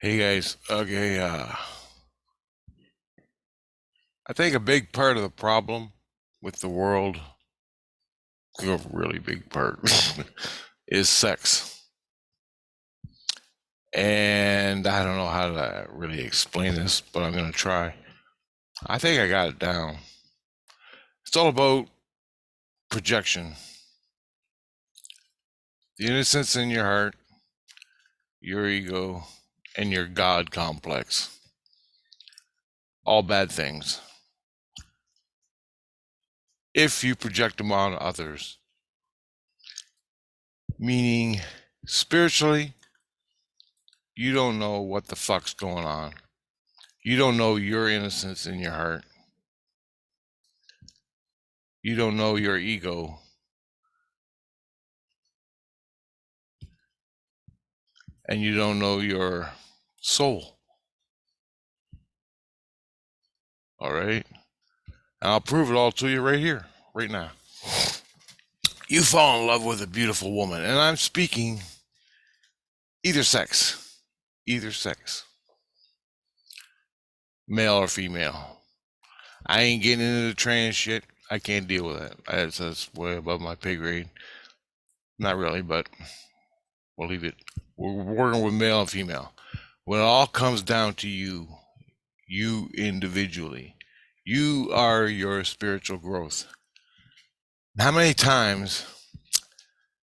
Hey guys, okay, I think a big part of the problem with the world, a really big part, is sex. And I don't know how to really explain this, but I'm going to try. I think I got it down. It's all about projection, the innocence in your heart, your ego, and your God complex. All bad things. If you project them on others, meaning spiritually, you don't know what the fuck's going on. You don't know your innocence in your heart. You don't know your ego. And you don't know your soul. All right? And I'll prove it all to you right here, right now. You fall in love with a beautiful woman, and I'm speaking either sex. Either sex. Male or female. I ain't getting into the trans shit. I can't deal with that. That's way above my pay grade. Not really, but we'll leave it. We're working with male and female. When it all comes down to you, you individually, you are your spiritual growth. How many times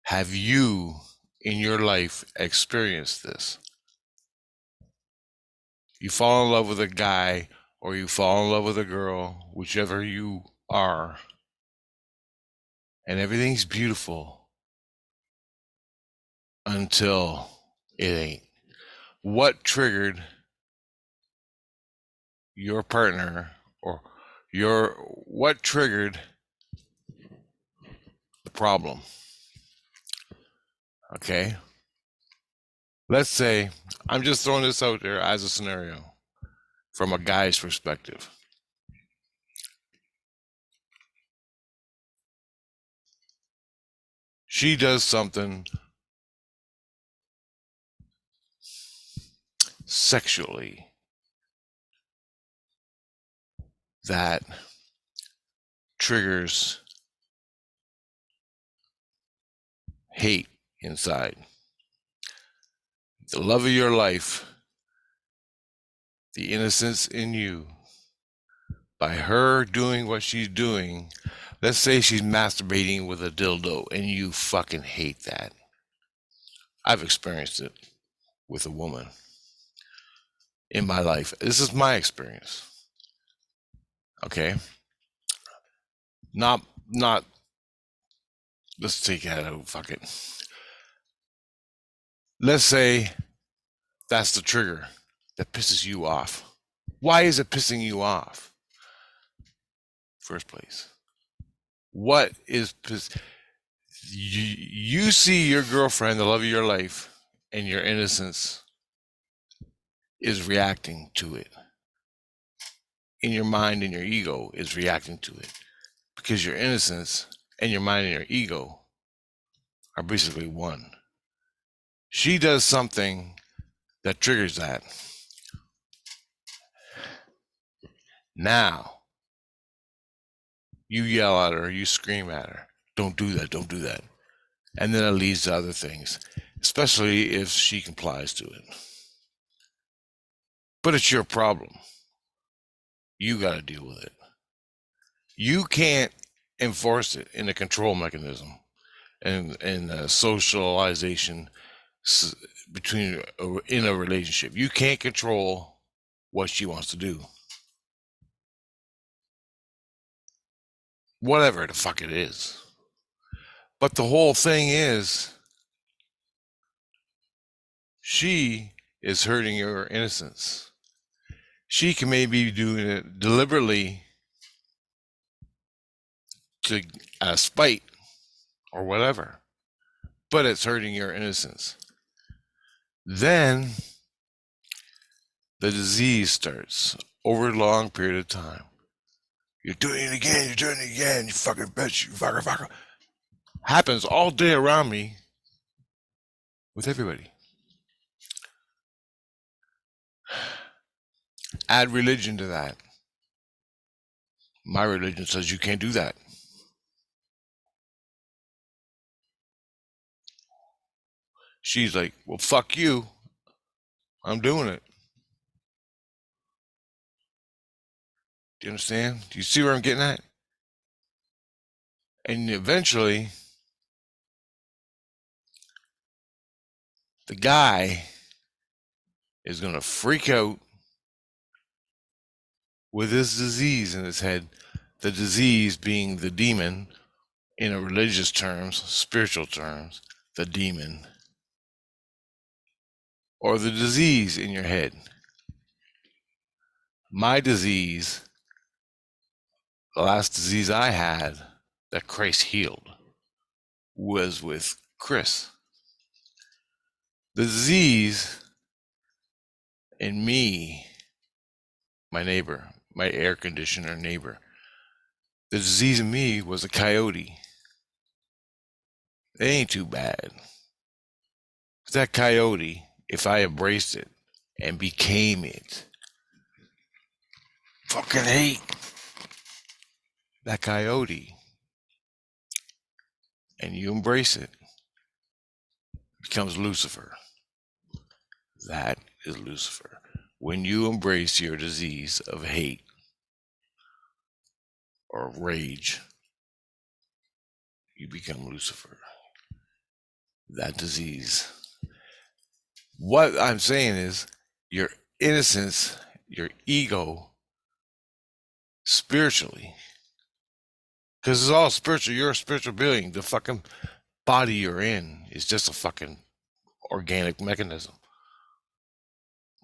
have you in your life experienced this? You fall in love with a guy or you fall in love with a girl, whichever you are, and everything's beautiful until it ain't. What triggered your partner or what triggered the problem? Okay. Let's say I'm just throwing this out there as a scenario from a guy's perspective. She does something sexually that triggers hate inside. The love of your life, the innocence in you, by her doing what she's doing, let's say she's masturbating with a dildo and you fucking hate that. I've experienced it with a woman in my life. This is my experience. Okay? Not let's take that out, fuck it. Let's say that's the trigger that pisses you off. Why is it pissing you off? First place. What is you see your girlfriend, the love of your life, and your innocence is reacting to it. In your mind and your ego is reacting to it. Because your innocence and your mind and your ego are basically one. She does something that triggers that. Now, you yell at her, you scream at her, don't do that, don't do that. And then it leads to other things, especially if she complies to it. But it's your problem. You got to deal with it. You can't enforce it in a control mechanism and a socialization between in a relationship. You can't control what she wants to do. Whatever the fuck it is. But the whole thing is, she is hurting your innocence. She can maybe be doing it deliberately to spite or whatever, but it's hurting your innocence. Then the disease starts over a long period of time. You're doing it again, you're doing it again, you fucking bitch, you fucker. Happens all day around me with everybody. add religion to that. My religion says you can't do that. She's like, well, fuck you. I'm doing it. Do you understand? Do you see where I'm getting at? And eventually, the guy is going to freak out with this disease in his head. The disease being the demon, in a religious terms, spiritual terms, the demon. Or the disease in your head. My disease, the last disease I had that Christ healed, was with Chris. The disease in me, my neighbor, my air conditioner neighbor, the disease in me was a coyote. It ain't too bad. That coyote, if I embraced it and became it, fucking hate that coyote, and you embrace it, becomes Lucifer. That is Lucifer. When you embrace your disease of hate or rage, you become Lucifer. That disease. What I'm saying is your innocence, your ego, spiritually, because it's all spiritual. You're a spiritual being. The fucking body you're in is just a fucking organic mechanism,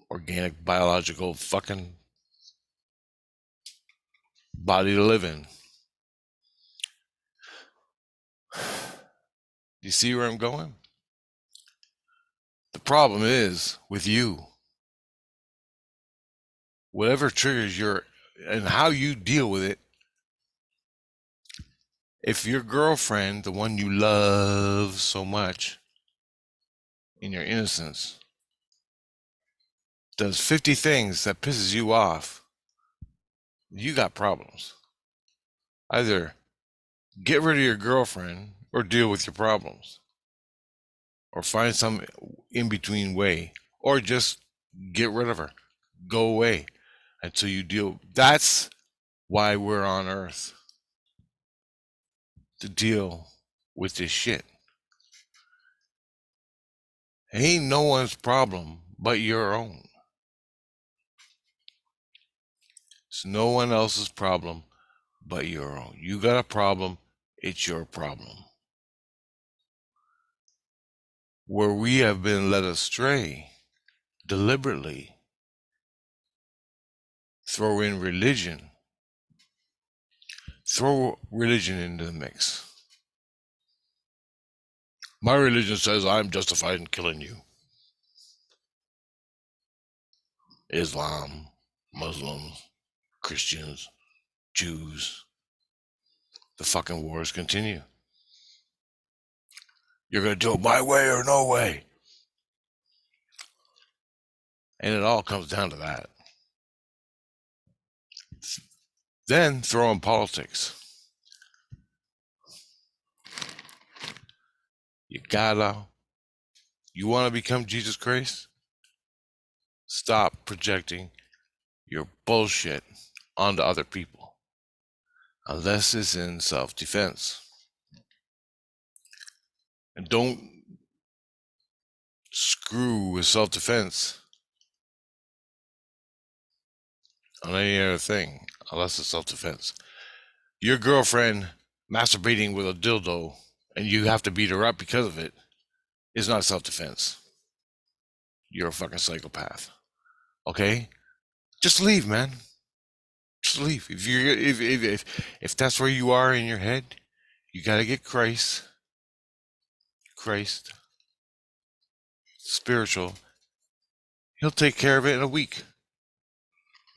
organic biological fucking body to live in. You see where I'm going? The problem is with you. Whatever triggers your and how you deal with it. If your girlfriend, the one you love so much in your innocence, does 50 things that pisses you off, you got problems. Either get rid of your girlfriend or deal with your problems. Or find some in-between way. Or just get rid of her. Go away until you deal. That's why we're on Earth. To deal with this shit. Ain't no one's problem but your own. It's no one else's problem but your own. You got a problem, it's your problem. Where we have been led astray deliberately, throw in religion. Throw religion into the mix. My religion says I'm justified in killing you. Islam, Muslims, Christians, Jews. The fucking wars continue. You're going to do it my way or no way. And it all comes down to that. Then throw in politics. You want to become Jesus Christ? Stop projecting your bullshit onto other people. Unless it's in self-defense. And don't screw with self-defense on any other thing, unless it's self-defense. Your girlfriend masturbating with a dildo and you have to beat her up because of it is not self-defense. You're a fucking psychopath. Okay? Just leave, man. Just leave. If that's where you are in your head, you gotta get Christ, spiritual. He'll take care of it in a week,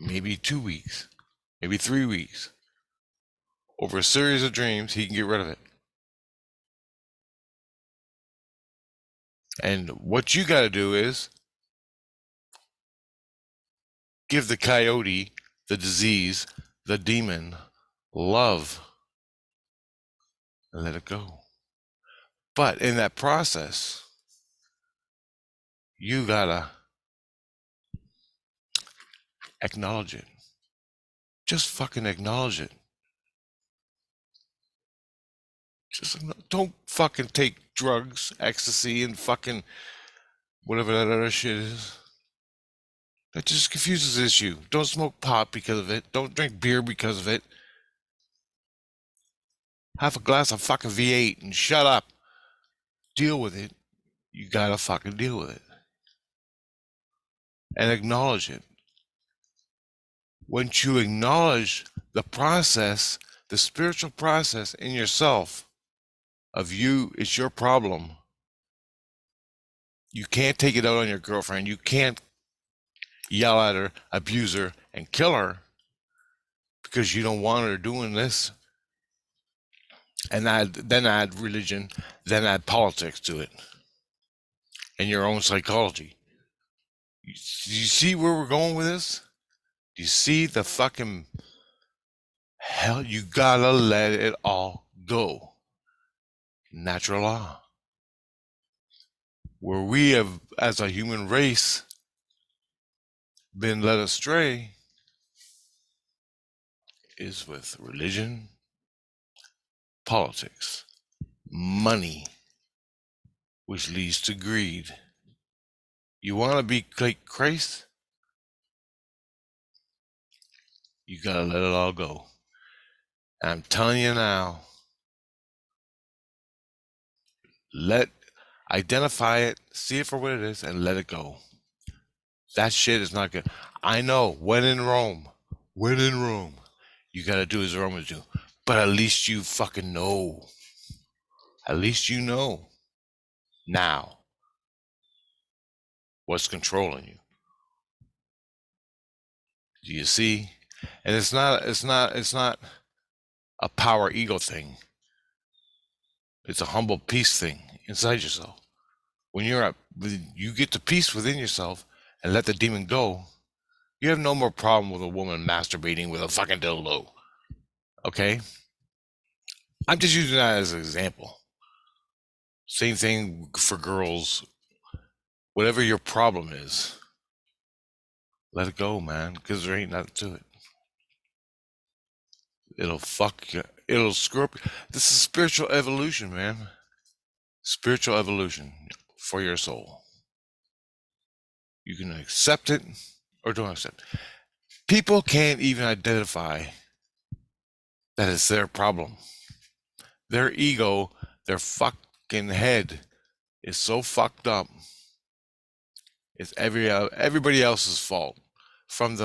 maybe 2 weeks, maybe 3 weeks. Over a series of dreams, he can get rid of it. And what you got to do is give the coyote, the disease, the demon love and let it go. But in that process, you gotta acknowledge it. Just fucking acknowledge it. Just don't fucking take drugs, ecstasy, and fucking whatever that other shit is. That just confuses the issue. Don't smoke pot because of it. Don't drink beer because of it. Have a glass of fucking V8 and shut up. Deal with it. You gotta fucking deal with it. And acknowledge it. Once you acknowledge the process, the spiritual process in yourself of you, it's your problem. You can't take it out on your girlfriend. You can't yell at her, abuse her, and kill her because you don't want her doing this. And then add religion, then add politics to it, and your own psychology. You see where we're going with this? You see the fucking hell? You gotta let it all go. Natural law. Where we have, as a human race, been led astray is with religion, politics, money, which leads to greed. You want to be like Christ? You gotta let it all go. And I'm telling you now, identify it, see it for what it is, and let it go. That shit is not good. I know, when in Rome, you gotta do as the Romans do. But at least you fucking know. At least you know now what's controlling you. Do you see? And it's not a power ego thing. It's a humble peace thing inside yourself. When you get to peace within yourself and let the demon go, you have no more problem with a woman masturbating with a fucking dildo. Okay? I'm just using that as an example. Same thing for girls. Whatever your problem is, let it go, man, because there ain't nothing to it. It'll fuck you. It'll screw up. This is spiritual evolution, man. Spiritual evolution for your soul. You can accept it or don't accept it. People can't even identify that it's their problem. Their ego, their fucking head is so fucked up. It's everybody else's fault. From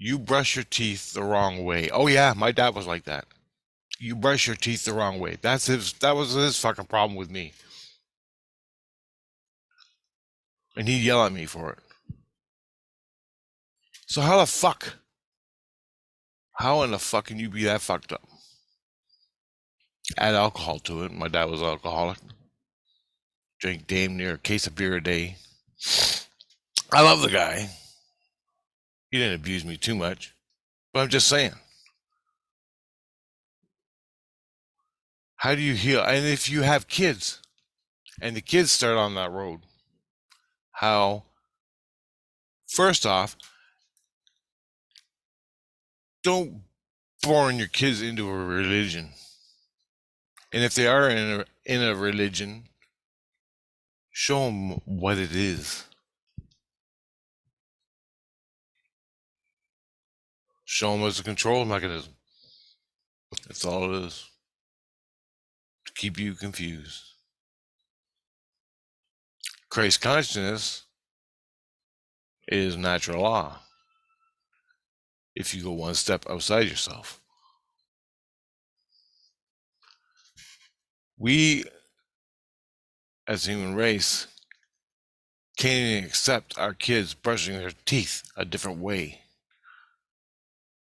you brush your teeth the wrong way. Oh yeah, my dad was like that. You brush your teeth the wrong way. That was his fucking problem with me. And he'd yell at me for it. So how in the fuck can you be that fucked up? Add alcohol to it. My dad was an alcoholic. Drank damn near a case of beer a day. I love the guy. He didn't abuse me too much. But I'm just saying. How do you heal? And if you have kids, and the kids start on that road, how, first off, don't born your kids into a religion. And if they are in a religion, show them what it is. Show them as a control mechanism. That's all it is. To keep you confused. Christ consciousness is natural law. If you go one step outside yourself. We, as a human race, can't even accept our kids brushing their teeth a different way.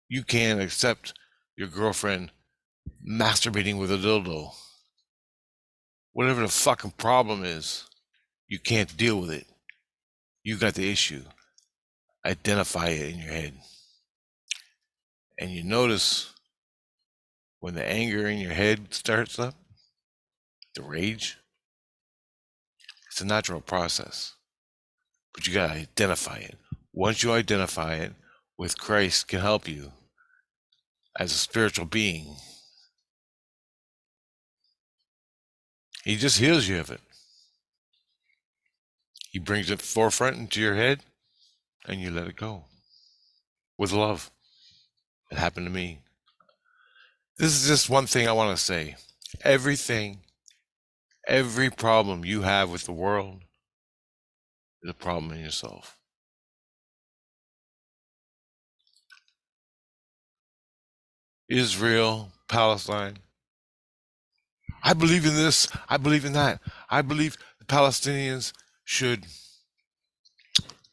You can't accept your girlfriend masturbating with a dildo. Whatever the fucking problem is, you can't deal with it. You got the issue. identify it in your head. And you notice when the anger in your head starts up, the rage, it's a natural process. But you got to identify it. Once you identify it, with Christ can help you as a spiritual being. He just heals you of it. He brings it forefront into your head and you let it go. With love. It happened to me. This is just one thing I want to say. Every problem you have with the world is a problem in yourself. Israel, Palestine. I believe in this. I believe in that. I believe the Palestinians should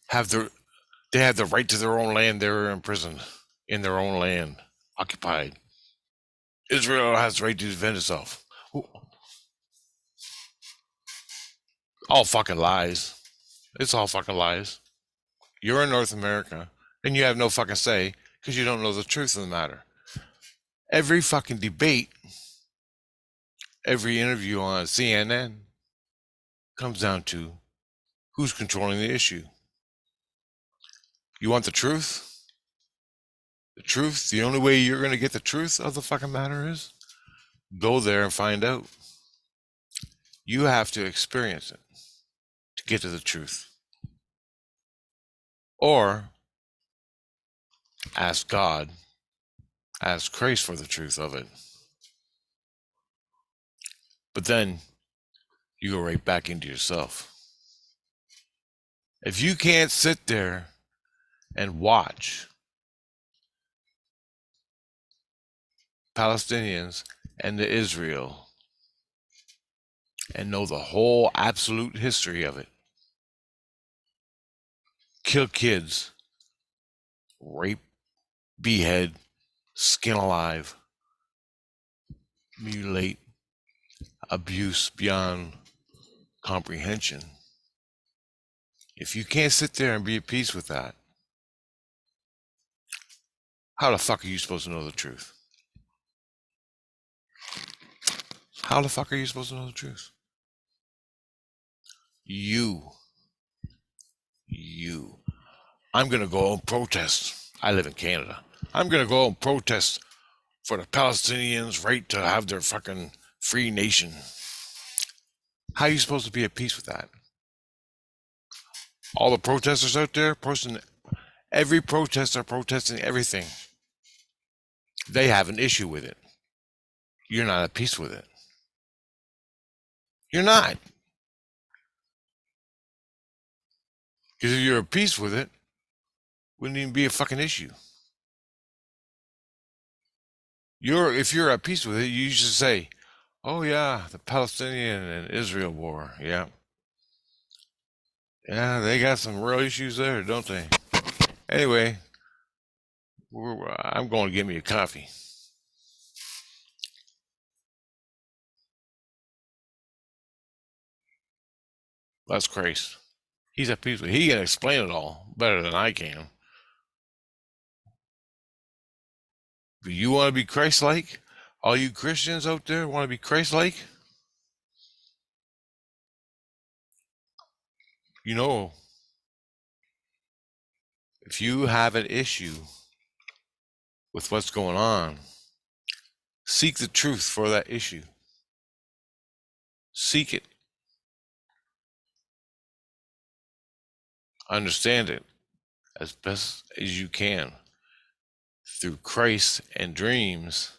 have they have the right to their own land. They're imprisoned in their own land, occupied. Israel has the right to defend itself. All fucking lies. It's all fucking lies. You're in North America and you have no fucking say because you don't know the truth of the matter. Every fucking debate, every interview on CNN comes down to who's controlling the issue. You want the truth? The truth, the only way you're going to get the truth of the fucking matter is go there and find out. You have to experience it to get to the truth. Or ask God, ask Christ for the truth of it. But then you go right back into yourself. If you can't sit there and watch Palestinians and the Israel and know the whole absolute history of it, kill kids, rape, behead, skin alive, mutilate, abuse beyond comprehension. If you can't sit there and be at peace with that, how the fuck are you supposed to know the truth? How the fuck are you supposed to know the truth? You. I'm going to go and protest. I live in Canada. I'm going to go and protest for the Palestinians' right to have their fucking free nation. How are you supposed to be at peace with that? All the protesters out there, every protester protesting everything. They have an issue with it. You're not at peace with it. You're not. Because if you're at peace with it, it wouldn't even be a fucking issue. If you're at peace with it, you should say, oh yeah, the Palestinian and Israel war, yeah. Yeah, they got some real issues there, don't they? Anyway, I'm going to get me a coffee. That's Christ. He's at peace with it. He can explain it all better than I can. But you want to be Christ-like? All you Christians out there want to be Christ-like? You know, if you have an issue with what's going on, seek the truth for that issue. Seek it. Understand it as best as you can through Christ and dreams,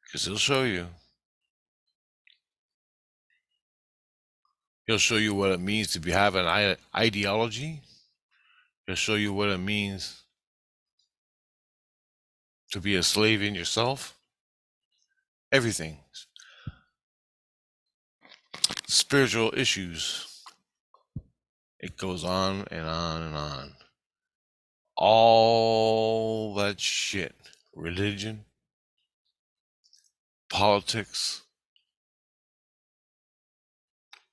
because he'll show you. He'll show you what it means to have an ideology. He'll show you what it means to be a slave in yourself. Everything. Spiritual issues. It goes on and on and on. All that shit. Religion, politics,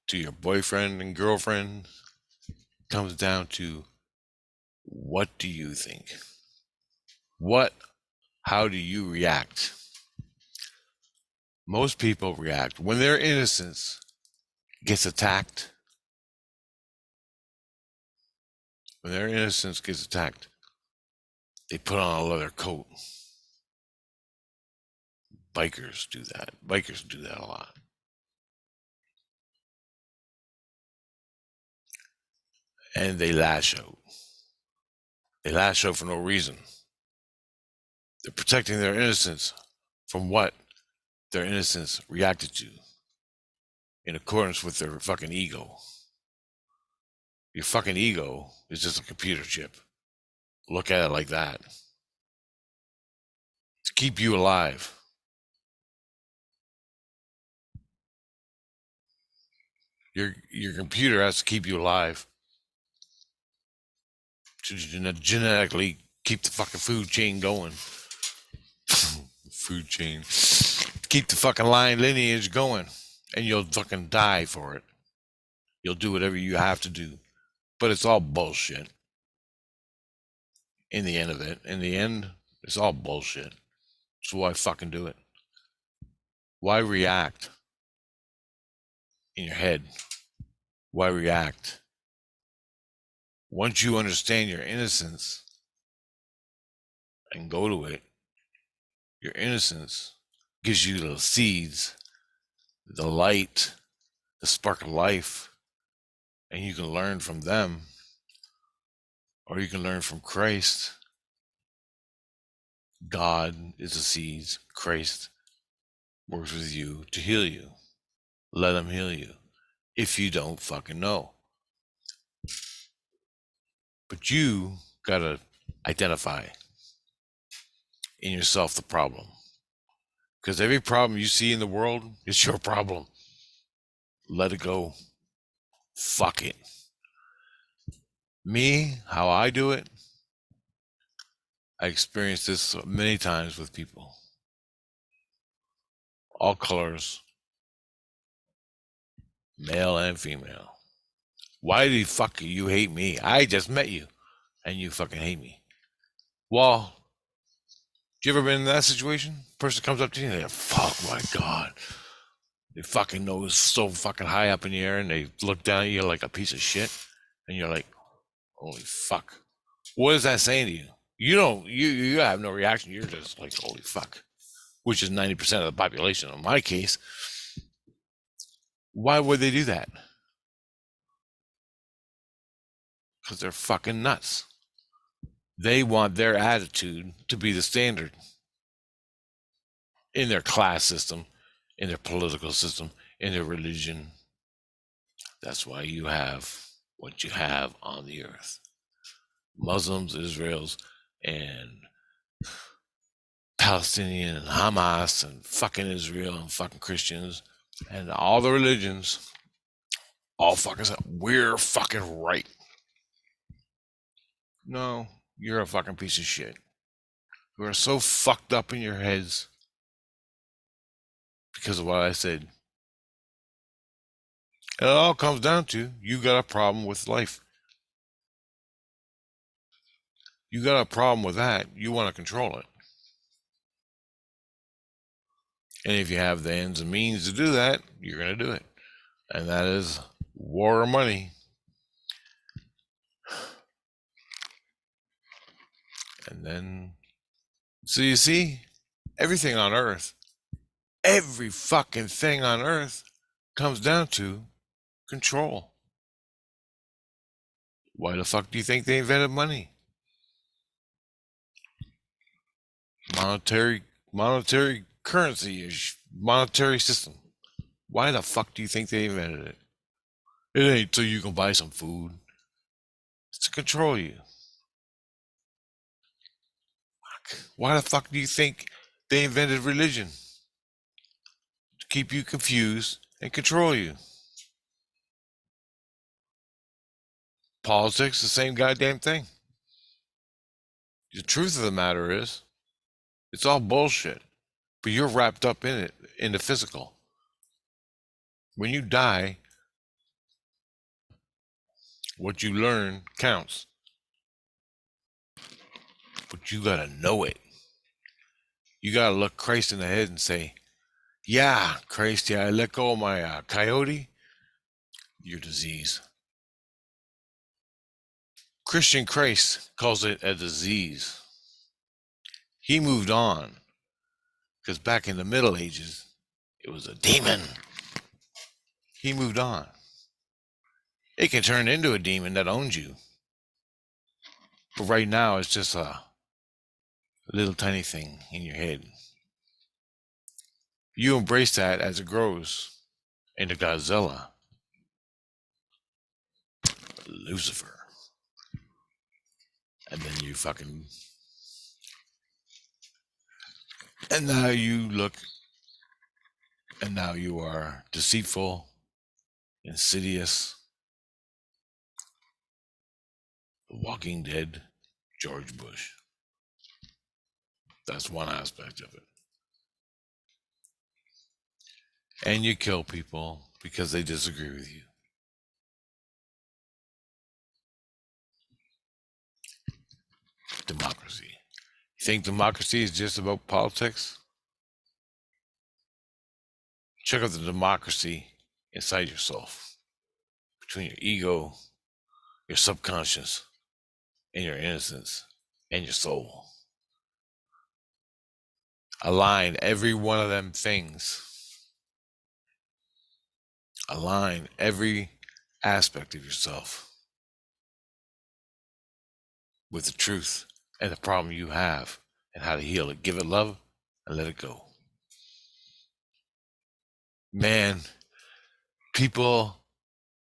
to your boyfriend and girlfriend, comes down to What do you think? How do you react? Most people react when their innocence gets attacked. When their innocence gets attacked, they put on a leather coat. Bikers do that. Bikers do that a lot. And they lash out. They lash out for no reason. They're protecting their innocence from what their innocence reacted to in accordance with their fucking ego. Your fucking ego is just a computer chip. Look at it like that. To keep you alive. Your computer has to keep you alive. To genetically keep the fucking food chain going. Food chain. Keep the fucking line lineage going. And you'll fucking die for it. You'll do whatever you have to do. But it's all bullshit. In the end of it. In the end, it's all bullshit. So why fucking do it? Why react in your head? Why react? Once you understand your innocence and go to it, your innocence gives you the seeds, the light, the spark of life, and you can learn from them, or you can learn from Christ. God is the seeds. Christ works with you to heal you. Let him heal you if you don't fucking know. But you gotta identify in yourself the problem. Because every problem you see in the world is your problem. Let it go. Fuck it. Me, how I do it, I experienced this many times with people. All colors, male and female. Why do you hate me? I just met you and you fucking hate me. Well, you ever been in that situation? Person comes up to you and they're like, fuck my God. They fucking nose so fucking high up in the air and they look down at you like a piece of shit. And you're like, holy fuck. What is that saying to you? You have no reaction. You're just like, holy fuck. Which is 90% of the population. In my case, why would they do that? Because they're fucking nuts. They want their attitude to be the standard in their class system, in their political system, in their religion. That's why you have what you have on the earth. Muslims, Israels, and Palestinian, and Hamas, and fucking Israel, and fucking Christians, and all the religions, all fucking say, we're fucking right. No, you're a fucking piece of shit. You are so fucked up in your heads because of what I said. It all comes down to you got a problem with life. You got a problem with that. You want to control it. And if you have the ends and means to do that, you're going to do it. And that is war or money. And then, so you see, everything on earth, every fucking thing on earth comes down to control. Why the fuck do you think they invented money? Monetary currency is monetary system. Why the fuck do you think they invented it? It ain't so you can buy some food. It's to control you. Why the fuck do you think they invented religion? To keep you confused and control you. Politics, the same goddamn thing. The truth of the matter is, it's all bullshit. But you're wrapped up in it, in the physical. When you die, what you learn counts. but you gotta know it. You gotta look Christ in the head and say, yeah, Christ, yeah, I let go of my coyote, your disease. Christian Christ calls it a disease. He moved on because back in the Middle Ages, it was a demon. He moved on. It can turn into a demon that owns you. But right now, it's just a little tiny thing in your head. You embrace that as it grows into Godzilla, Lucifer. And then you fucking... And now you look... And now you are deceitful, insidious, The Walking Dead, George Bush. That's one aspect of it. And you kill people because they disagree with you. Democracy. You think democracy is just about politics? Check out the democracy inside yourself, between your ego, your subconscious, and your innocence, and your soul. Align every one of them things. Align every aspect of yourself with the truth and the problem you have and how to heal it. Give it love and let it go. Man, people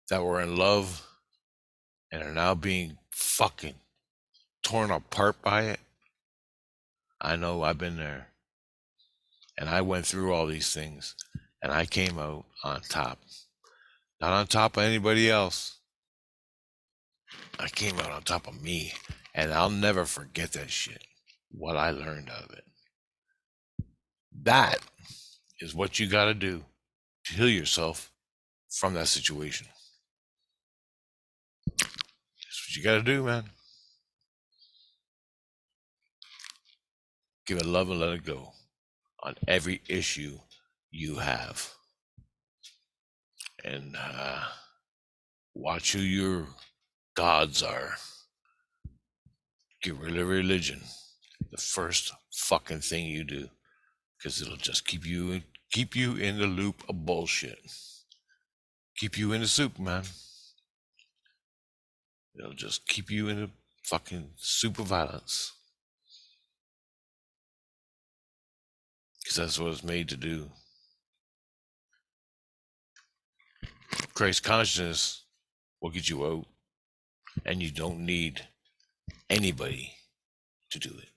that were in love and are now being fucking torn apart by it. I know, I've been there. And I went through all these things and I came out on top. Not on top of anybody else. I came out on top of me. And I'll never forget that shit. What I learned out of it. That is what you got to do to heal yourself from that situation. That's what you got to do, man. Give it love and let it go on every issue you have. And watch who your gods are. Get rid of religion. The first fucking thing you do. Because it'll just keep you in the loop of bullshit. Keep you in the soup, man. It'll just keep you in the fucking soup of violence. Because that's what it's made to do. Christ consciousness will get you out. And you don't need anybody to do it.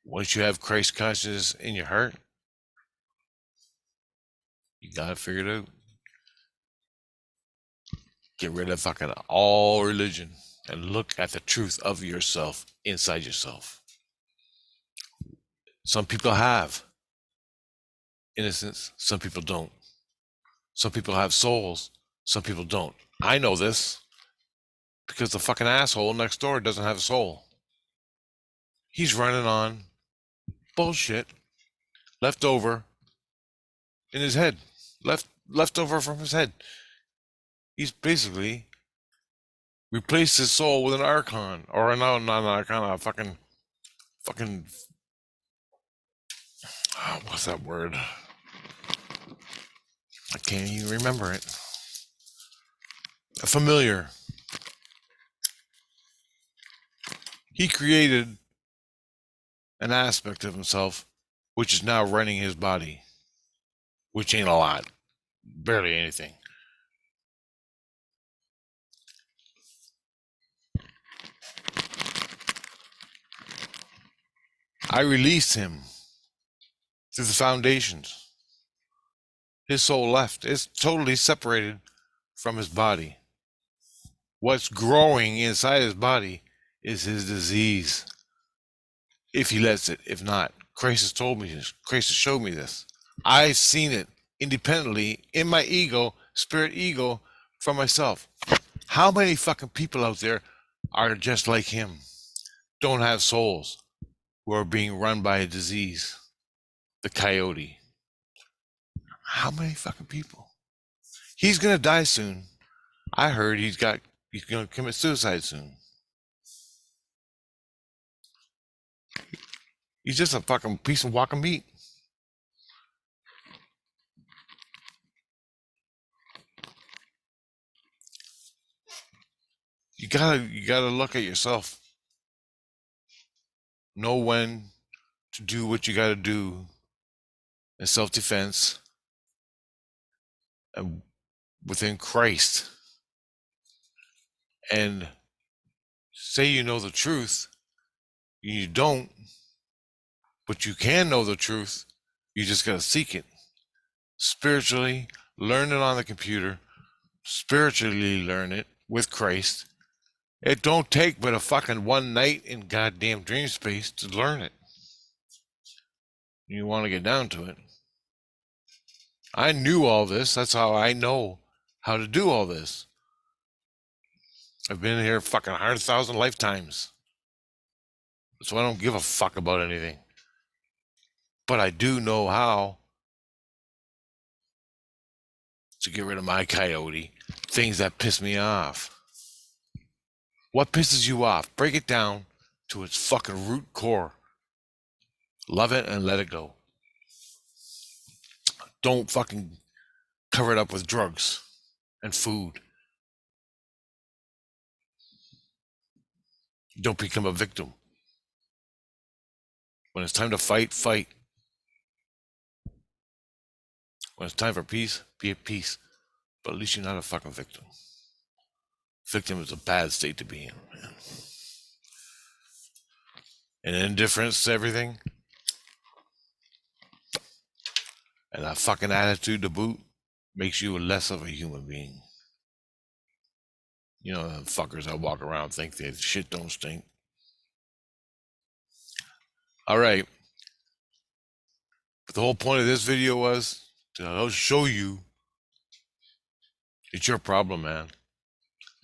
Once you have Christ consciousness in your heart, you gotta figure it out. Get rid of fucking all religion and look at the truth of yourself inside yourself. Some people have innocence, some people don't. Some people have souls, some people don't. I know this because the fucking asshole next door doesn't have a soul. He's running on bullshit left over in his head, left over from his head. He's basically replaced his soul with an archon, or no, not an archon, a fucking, what's that word? I can't even remember it. A familiar. He created an aspect of himself which is now running his body, which ain't a lot, barely anything. I released him through the foundations. His soul left. It's totally separated from his body. What's growing inside his body is his disease. If he lets it, if not. Christ has told me this. Christ has showed me this. I've seen it independently in my ego, spirit ego, from myself. How many fucking people out there are just like him? don't have souls, who are being run by a disease, the coyote. How many fucking people? He's gonna die soon. I heard he's gonna commit suicide soon. He's just a fucking piece of walking meat. You gotta look at yourself. Know when to do what you gotta do in self-defense and within Christ. And say you know the truth, you don't, but you can know the truth. You just gotta seek it spiritually, learn it on the computer, spiritually learn it with Christ. It don't take but a fucking one night in goddamn dream space to learn it. You want to get down to it. I knew all this. That's how I know how to do all this. I've been here fucking 100,000 lifetimes. So I don't give a fuck about anything. But I do know how to get rid of my coyote. Things that piss me off. What pisses you off? Break it down to its fucking root core. Love it and let it go. Don't fucking cover it up with drugs and food. Don't become a victim. When it's time to fight, fight. When it's time for peace, be at peace. But at least you're not a fucking victim. Victim is a bad state to be in, man. And indifference to everything. And that fucking attitude to boot makes you less of a human being. You know, the fuckers that walk around think that shit don't stink. All right. But the whole point of this video was to show you it's your problem, man.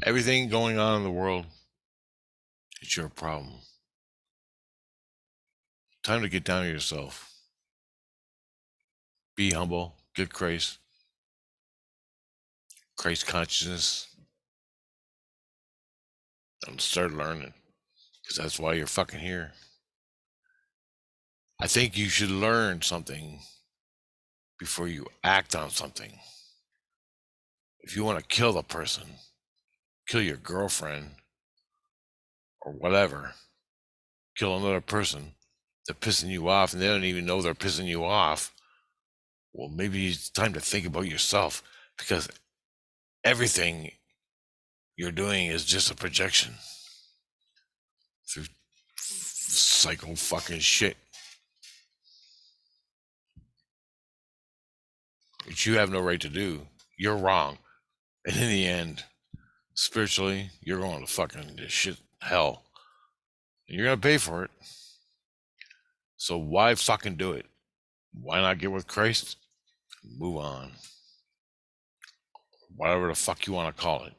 Everything going on in the world, it's your problem. Time to get down to yourself. Be humble. Get Christ consciousness. And start learning. Because that's why you're fucking here. I think you should learn something before you act on something. If you want to kill the person, kill your girlfriend, or whatever, kill another person, they're pissing you off and they don't even know they're pissing you off, well, maybe it's time to think about yourself, because everything you're doing is just a projection through psycho fucking shit. Which you have no right to do. You're wrong. And in the end, spiritually, you're going to fucking shit hell. And you're going to pay for it. So why fucking do it? Why not get with Christ? Move on. Whatever the fuck you want to call it.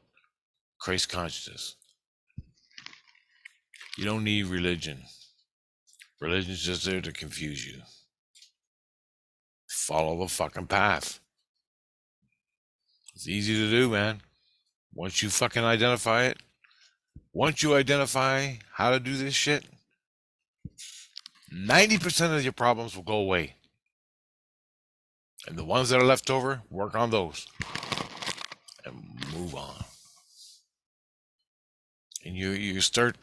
Christ consciousness. You don't need religion. Religion's just there to confuse you. Follow the fucking path. It's easy to do, man. Once you fucking identify it, once you identify how to do this shit, 90% of your problems will go away. And the ones that are left over, work on those. And move on. And you start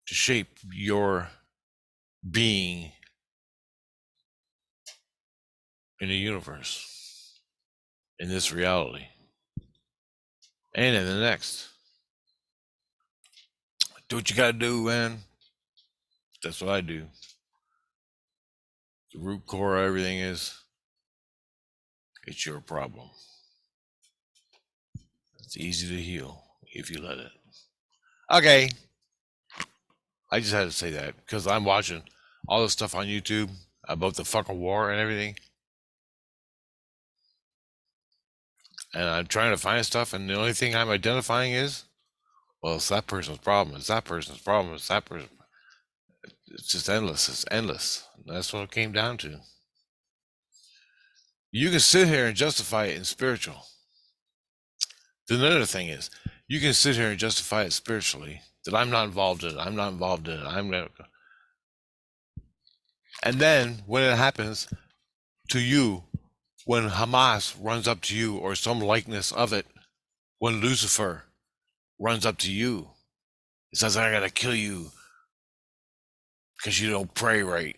to shape your being in the universe, in this reality, and in the next. Do what you gotta do, man. That's what I do. The root core of everything is, it's your problem. It's easy to heal if you let it. Okay. I just had to say that because I'm watching all this stuff on YouTube about the fucking war and everything. And I'm trying to find stuff, and the only thing I'm identifying is Well, it's that person's problem. It's that person's problem. It's that person. It's just endless. It's endless. That's what it came down to. You can sit here and justify it in spiritual. Another thing is, you can sit here and justify it spiritually that I'm not involved in it. I'm not involved in it. I'm not. And then when it happens to you, when Hamas runs up to you or some likeness of it, when Lucifer runs up to you, it says, I gotta kill you because you don't pray right.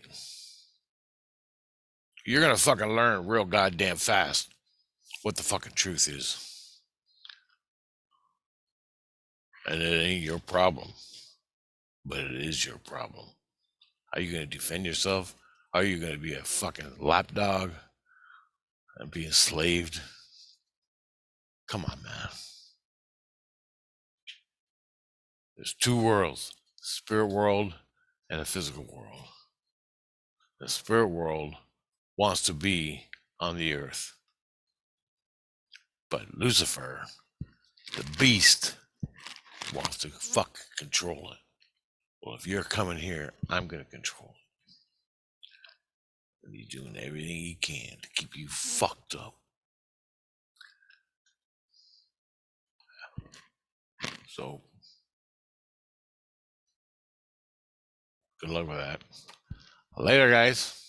You're gonna fucking learn real goddamn fast what the fucking truth is. And it ain't your problem, but it is your problem. Are you gonna defend yourself? Are you gonna be a fucking lapdog and be enslaved? Come on, man. There's two worlds, the spirit world and the physical world. The spirit world wants to be on the earth. But Lucifer, the beast, wants to fuck control it. Well, if you're coming here, I'm going to control it. And he's doing everything he can to keep you fucked up. So, good luck with that. Later, guys.